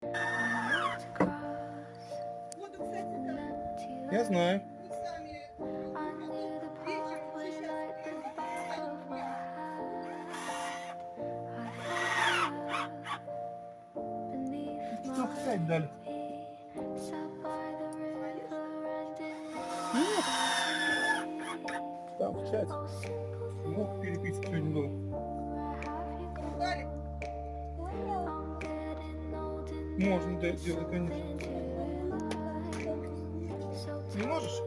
Воду, кстати, да. Я знаю. Мы сами вечером сейчас приедем. Штук 5 дали. Нет. Там в чате. Мог переписка сегодня было. Дали. Можно, да, делать, конечно. Не можешь?